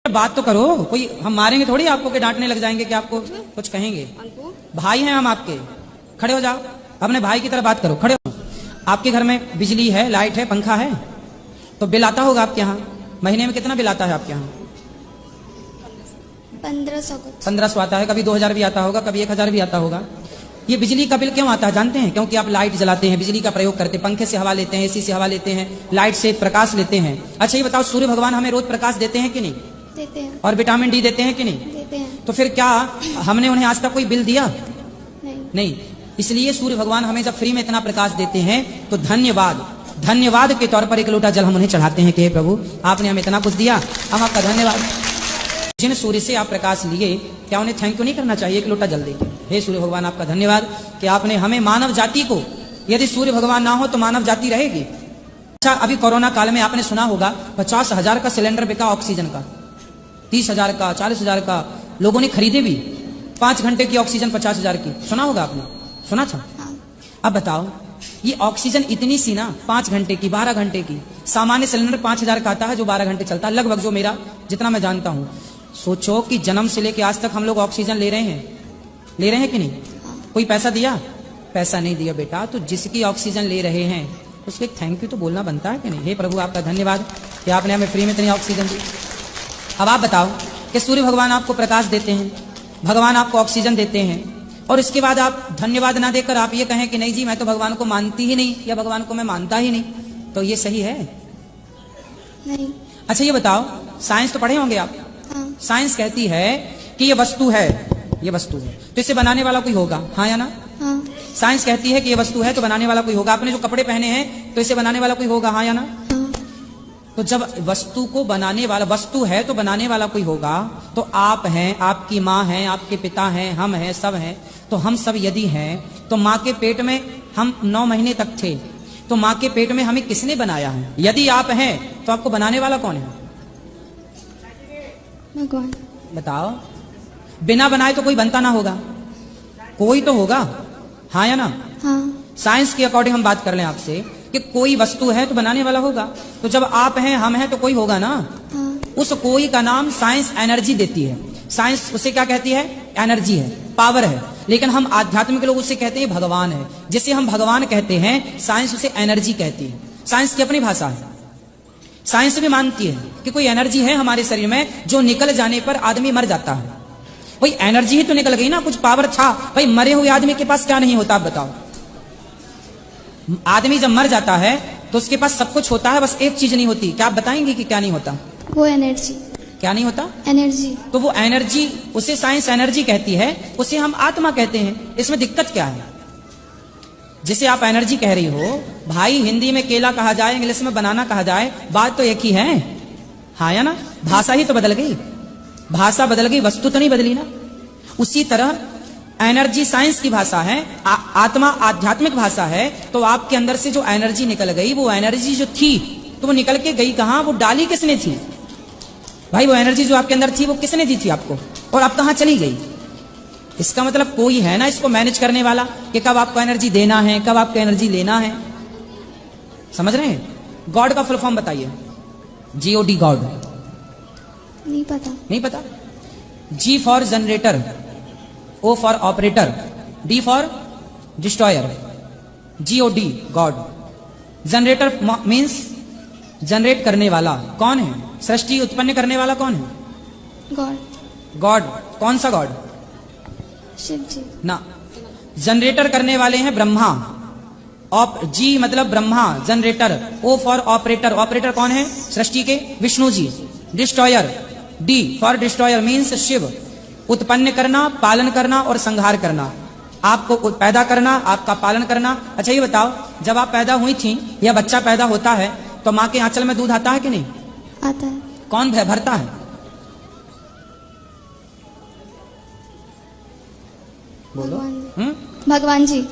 बात तो करो, कोई हम मारेंगे थोड़ी आपको कि डांटने लग जाएंगे कि आपको कुछ कहेंगे। भाई हैं हम आपके, खड़े हो जाओ, अपने भाई की तरह बात करो, खड़े हो। आपके घर में बिजली है, लाइट है, पंखा है, तो बिल आता होगा आपके यहाँ। महीने में कितना बिल आता है आपके यहाँ? 1500 आता है, कभी 2000 भी आता होगा, कभी 1000 भी आता होगा। ये बिजली का बिल क्यों आता है जानते हैं? क्योंकि आप लाइट जलाते हैं, बिजली का प्रयोग करते हैं, पंखे से हवा लेते हैं, एसी से हवा लेते हैं, लाइट से प्रकाश लेते हैं। अच्छा ये बताओ, सूर्य भगवान हमें रोज प्रकाश देते हैं कि नहीं? देते हैं। और विटामिन डी देते हैं कि नहीं? देते हैं। तो फिर क्या हमने उन्हें आज तक कोई बिल दिया? नहीं। इसलिए सूर्य भगवान हमें जब फ्री में इतना प्रकाश देते हैं तो धन्यवाद के तौर पर एक लोटा जल हम उन्हें चढ़ाते हैं कि प्रभु आपने हमें इतना कुछ दिया, हम आपका धन्यवाद। जिन सूर्य से आप प्रकाश लिए, क्या उन्हें थैंक यू नहीं करना चाहिए एक लोटा जल देकर? हे सूर्य भगवान आपका धन्यवाद कि आपने हमें मानव जाति को, यदि सूर्य भगवान ना हो तो मानव जाति रहेगी। अच्छा अभी कोरोना काल में आपने सुना होगा 50,000 का सिलेंडर बिका ऑक्सीजन का, 30,000 का, 40,000 का, लोगों ने खरीदे भी। 5 घंटे की ऑक्सीजन 50,000 की, सुना होगा आपने? सुना था? अब बताओ ये ऑक्सीजन इतनी सी ना, 5 घंटे की, 12 घंटे की। सामान्य सिलेंडर 5,000 का आता है जो 12 घंटे चलता है लगभग, जो मेरा जितना मैं जानता हूं। सोचो कि जन्म से लेके आज तक हम लोग ऑक्सीजन ले रहे हैं कि नहीं? कोई पैसा दिया? पैसा नहीं दिया बेटा। तो जिसकी ऑक्सीजन ले रहे हैं उसको एक थैंक यू तो बोलना बनता है कि नहीं? हे प्रभु आपका धन्यवाद कि आपने हमें फ्री में इतनी ऑक्सीजन दी। अब आप बताओ कि सूर्य भगवान आपको प्रकाश देते हैं, भगवान आपको ऑक्सीजन देते हैं, और इसके बाद आप धन्यवाद ना देकर आप ये कहें कि नहीं जी मैं तो भगवान को मानती ही नहीं, या भगवान को मैं मानता ही नहीं, तो ये सही है? नहीं। अच्छा ये बताओ, साइंस तो पढ़े होंगे आप? हाँ। साइंस कहती है कि ये वस्तु है, ये वस्तु है तो इसे बनाने वाला कोई होगा, हाँ या ना? हाँ। साइंस कहती है कि ये वस्तु है तो बनाने वाला कोई होगा। आपने जो कपड़े पहने हैं तो इसे बनाने वाला कोई होगा, हाँ या ना? हाँ। तो जब वस्तु को बनाने वाला, वस्तु है तो बनाने वाला कोई होगा, तो आप हैं, आपकी माँ है, आपके पिता हैं, हम हैं, सब हैं। तो हम सब यदि हैं तो माँ के पेट में हम 9 महीने तक थे, तो माँ के पेट में हमें किसने बनाया है? यदि आप हैं तो आपको बनाने वाला कौन है? भगवान। बताओ, बिना बनाए तो कोई बनता ना होगा, कोई तो होगा, हाँ या ना? हाँ। साइंस के अकॉर्डिंग हम बात कर लें आपसे कि कोई वस्तु है तो बनाने वाला होगा, तो जब आप हैं, हम हैं, तो कोई होगा ना। हाँ। उस कोई का नाम साइंस एनर्जी देती है। साइंस उसे क्या कहती है? एनर्जी है, पावर है। लेकिन हम आध्यात्मिक लोग उसे कहते हैं भगवान है। जिसे हम भगवान कहते हैं, साइंस उसे एनर्जी कहती है। साइंस की अपनी भाषा है। साइंस भी मानती है कि कोई एनर्जी है हमारे शरीर में जो निकल जाने पर आदमी मर जाता है। भाई एनर्जी ही तो निकल गई ना, कुछ पावर था। भाई मरे हुए आदमी के पास क्या नहीं होता, आप बताओ? आदमी जब मर जाता है तो उसके पास सब कुछ होता है, बस एक चीज नहीं होती। क्या आप बताएंगे कि क्या नहीं होता? वो एनर्जी। क्या नहीं होता? एनर्जी। तो वो एनर्जी, उसे साइंस एनर्जी कहती है, उसे हम आत्मा कहते हैं। इसमें दिक्कत क्या है? जिसे आप एनर्जी कह रही हो, भाई हिंदी में केला कहा जाए, इंग्लिश में बनाना कहा जाए, बात तो एक ही है, हाँ या ना? भाषा ही तो बदल गई, भाषा बदल गई, वस्तु तो नहीं बदली ना। उसी तरह एनर्जी साइंस की भाषा है, आत्मा आध्यात्मिक भाषा है। तो आपके अंदर से जो एनर्जी निकल गई, वो एनर्जी जो थी तो वो निकल के गई कहां? वो डाली किसने थी? भाई वो एनर्जी जो आपके अंदर थी वो किसने दी थी आपको, और अब कहां चली गई? इसका मतलब कोई है ना इसको मैनेज करने वाला कि कब आपको एनर्जी देना है, कब आपको एनर्जी लेना है। समझ रहे हैं? गॉड का फुल फॉर्म बताइए। GOD, God. नहीं पता। नहीं पता? G for generator, O for operator, D for destroyer, GOD, God. Generator means generate करने वाला। कौन है? सृष्टि उत्पन्न करने वाला कौन है? गॉड। गॉड। कौन सा गॉड? शिव जी। ना, जनरेटर करने वाले हैं ब्रह्मा। G मतलब Brahma, generator. O for operator, operator कौन है? सृष्टि के Vishnu ji. Destroyer, D for destroyer means Shiva. उत्पन्न करना, पालन करना और संहार करना। आपको पैदा करना, आपका पालन करना। अच्छा ये बताओ, जब आप पैदा हुई थी या बच्चा पैदा होता है तो माँ के आंचल में दूध आता है कि नहीं? आता है। कौन भरता है? बोलो। भगवान जी।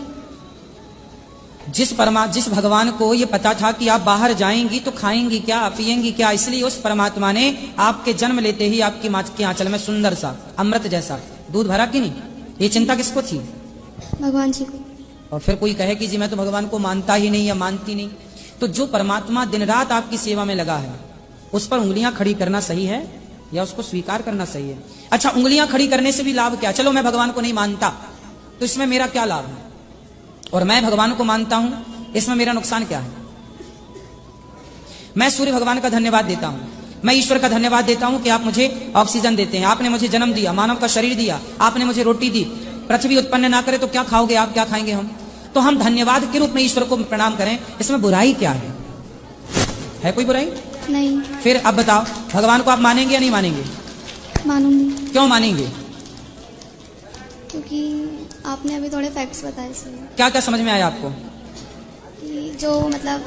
जिस भगवान को ये पता था कि आप बाहर जाएंगी तो खाएंगी क्या, पिएंगी क्या, इसलिए उस परमात्मा ने आपके जन्म लेते ही आपकी माँ के आंचल में सुंदर सा अमृत जैसा दूध भरा कि नहीं? ये चिंता किसको थी? भगवान जी को। और फिर कोई कहे कि जी मैं तो भगवान को मानता ही नहीं या मानती नहीं, तो जो परमात्मा दिन रात आपकी सेवा में लगा है उस पर उंगलियां खड़ी करना सही है? या उसको स्वीकार करना सही है? अच्छा, उंगलियां खड़ी करने से भी लाभ क्या? चलो मैं भगवान को नहीं मानता तो इसमें मेरा क्या लाभ है, और मैं भगवान को मानता हूं इसमें मेरा नुकसान क्या है? मैं सूर्य भगवान का धन्यवाद देता हूं, मैं ईश्वर का धन्यवाद देता हूं कि आप मुझे ऑक्सीजन देते हैं, आपने मुझे जन्म दिया, मानव का शरीर दिया, आपने मुझे रोटी दी। पृथ्वी उत्पन्न ना करे तो क्या खाओगे आप, क्या खाएंगे हम? तो हम धन्यवाद के रूप में ईश्वर को प्रणाम करें, इसमें बुराई क्या है कोई बुराई? नहीं। फिर अब बताओ, भगवान को आप मानेंगे या नहीं मानेंगे? मानूंगी। क्यों मानेंगे? क्योंकि आपने अभी थोड़े फैक्ट्स बताए इसलिए। क्या क्या समझ में आया आपको? कि जो मतलब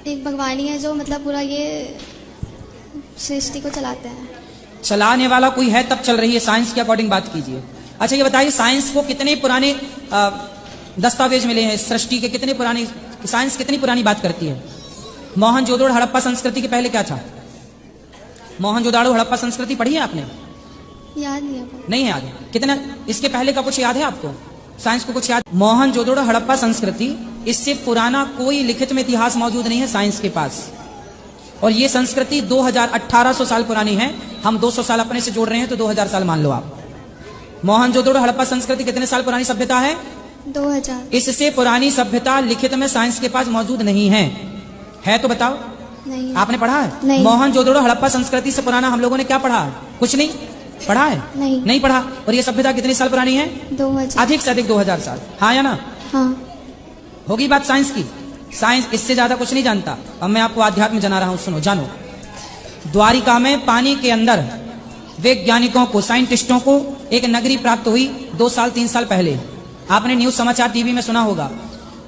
एक भगवान ही है जो मतलब पूरा ये सृष्टि को चलाते हैं। चलाने वाला कोई है तब चल रही है, साइंस के अकॉर्डिंग बात कीजिए। अच्छा ये बताइए, साइंस को कितने पुराने दस्तावेज मिले हैं सृष्टि के? कितने पुरानी साइंस कितनी पुरानी बात करती है? मोहनजोदड़ो हड़प्पा संस्कृति के पहले क्या था? मोहनजोदड़ो हड़प्पा संस्कृति पढ़ी है आपने? याद नहीं है। नहीं याद है? कितना इसके पहले का कुछ याद है आपको? साइंस को कुछ याद? मोहनजोदड़ो हड़प्पा संस्कृति, इससे पुराना कोई लिखित में इतिहास मौजूद नहीं है साइंस के पास। और ये संस्कृति 1800 साल पुरानी है। हम 200 साल अपने से जोड़ रहे हैं तो 2000 साल मान लो आप। मोहनजोदड़ो हड़प्पा संस्कृति कितने साल पुरानी सभ्यता है? 2000। इससे पुरानी सभ्यता लिखित में साइंस के पास मौजूद नहीं है तो बताओ। नहीं। आपने पढ़ा है? नहीं। मोहनजोदड़ो हड़प्पा संस्कृति से पुराना हम लोगों ने क्या पढ़ा है? कुछ नहीं पढ़ा है? नहीं पढ़ा। और ये सभ्यता कितने साल पुरानी है? 2000। अधिक से अधिक 2000 साल। हाँ या ना? हाँ। होगी बात साइंस की। साइंस इससे ज्यादा कुछ नहीं जानता। अब मैं आपको आध्यात्म जना रहा हूं, सुनो जानो। द्वारिका में पानी के अंदर वैज्ञानिकों को, साइंटिस्टों को एक नगरी प्राप्त हुई 2 साल 3 साल पहले। आपने न्यूज समाचार टीवी में सुना होगा।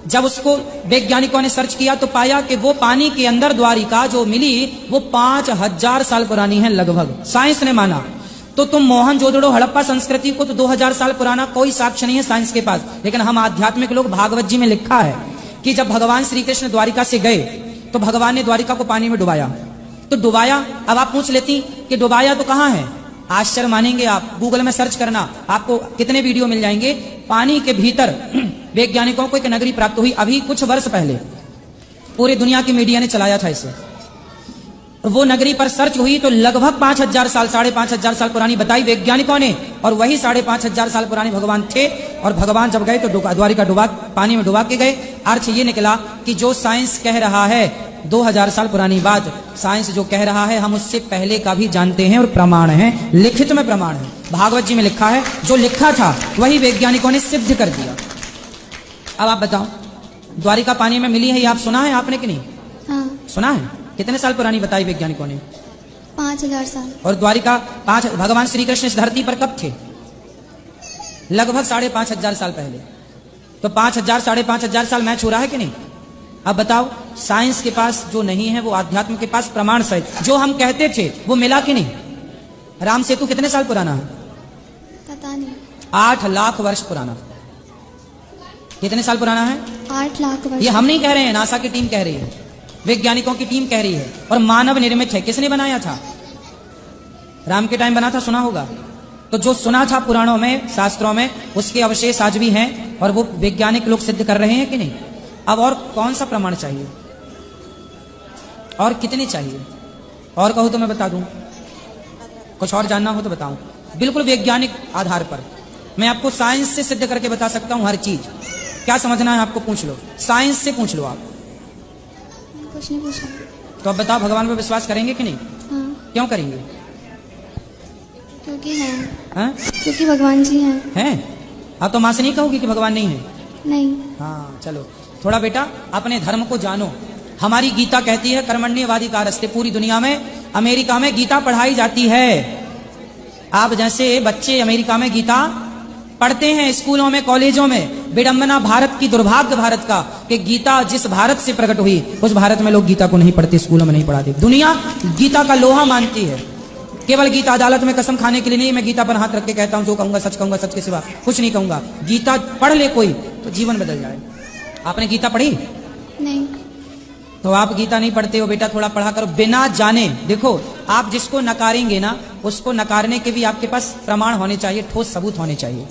जब उसको वैज्ञानिकों ने सर्च किया तो पाया कि वो पानी के अंदर द्वारिका जो मिली वो 5000 साल पुरानी है लगभग। साइंस ने माना। तो तुम मोहनजोदड़ो हड़प्पा संस्कृति को तो 2000 साल पुराना कोई साक्ष्य नहीं है साइंस के पास। लेकिन हम आध्यात्मिक लोग, भागवत जी में लिखा है कि जब भगवान श्री कृष्ण द्वारिका से गए तो भगवान ने द्वारिका को पानी में डुबाया। तो डुबाया, अब आप पूछ लेती कि डुबाया तो कहां है? आश्चर्य मानेंगे आप, गूगल में सर्च करना, आपको कितने वीडियो मिल जाएंगे। पानी के भीतर वैज्ञानिकों को एक नगरी प्राप्त हुई अभी कुछ वर्ष पहले। पूरी दुनिया की मीडिया ने चलाया था इसे। वो नगरी पर सर्च हुई तो लगभग 5000 साल, 5500 साल पुरानी बताई वैज्ञानिकों ने। और वही 5500 साल पुराने भगवान थे। और भगवान जब गए तो द्वारिका डुबा, पानी में डुबा के गए। अर्थ ये निकला कि जो साइंस कह रहा है 2000 साल पुरानी बात, साइंस जो कह रहा है हम उससे पहले का भी जानते हैं और प्रमाण है, लिखित में प्रमाण है। भागवत जी में लिखा है, जो लिखा था वही वैज्ञानिकों ने सिद्ध कर दिया। अब आप बताओ, द्वारिका पानी में मिली है, ये आप सुना है आपने कि नहीं? हाँ। सुना है। कितने साल पुरानी बताई वैज्ञानिकों ने? 5000 साल। और द्वारिका भगवान श्री कृष्ण इस धरती पर कब थे? लगभग 5500 साल पहले। तो 5000 5500 साल मैच हो रहा है कि नहीं? अब बताओ, साइंस के पास जो नहीं है वो आध्यात्म के पास प्रमाण सहित जो हम कहते थे वो मिला कि नहीं? राम सेतु कितने साल पुराना है? पता नहीं। 8 लाख वर्ष पुराना। कितने साल पुराना है? 8 लाख वर्ष। ये हम नहीं कह रहे हैं, नासा की टीम कह रही है, वैज्ञानिकों की टीम कह रही है। और मानव निर्मित है। किसने बनाया था? राम के टाइम बना था, सुना होगा। तो जो सुना था पुराणों में, शास्त्रों में, उसके अवशेष आज भी हैं और वो वैज्ञानिक लोग सिद्ध कर रहे हैं कि नहीं? अब और कौन सा प्रमाण चाहिए? और कितने चाहिए? और कहो तो मैं बता दूं। कुछ और जानना हो तो बताऊं। बिल्कुल वैज्ञानिक आधार पर मैं आपको साइंस से सिद्ध करके बता सकता हूं हर चीज। क्या समझना है आपको? पूछ लो, साइंस से पूछ लो आप। कुछ नहीं पूछा। तो अब बताओ, भगवान पर विश्वास करेंगे कि नहीं? हाँ। क्यों करेंगे? क्योंकि हैं। हाँ? क्योंकि भगवान जी हैं। अब तो माँ से नहीं कहोगी कि भगवान नहीं है? नहीं। हाँ चलो, थोड़ा बेटा अपने धर्म को जानो। हमारी गीता कहती है कर्मण्येवाधिकारस्ते। पूरी दुनिया में, अमेरिका में गीता पढ़ाई जाती है। आप जैसे बच्चे अमेरिका में गीता पढ़ते हैं स्कूलों में, कॉलेजों में। विडंबना भारत की, दुर्भाग्य भारत का कि गीता जिस भारत से प्रकट हुई उस भारत में लोग गीता को नहीं पढ़ते, स्कूलों में नहीं पढ़ाते। दुनिया गीता का लोहा मानती है। केवल गीता अदालत में कसम खाने के लिए नहीं, मैं गीता पर हाथ रख के कहता हूं जो कहूंगा सच के सिवा कुछ नहीं कहूंगा। गीता पढ़ ले कोई तो जीवन बदल जाए। आपने गीता पढ़ी? नहीं। तो आप गीता नहीं पढ़ते हो बेटा, थोड़ा पढ़ा करो बिना जाने। देखो, आप जिसको नकारेंगे ना, उसको नकारने के भी आपके पास प्रमाण होने चाहिए, ठोस सबूत होने चाहिए।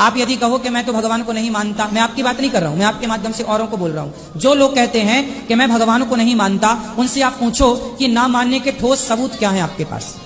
आप यदि कहो कि मैं तो भगवान को नहीं मानता, मैं आपकी बात नहीं कर रहा हूं, मैं आपके माध्यम से औरों को बोल रहा हूं। जो लोग कहते हैं कि मैं भगवान को नहीं मानता, उनसे आप पूछो कि ना मानने के ठोस सबूत क्या है आपके पास।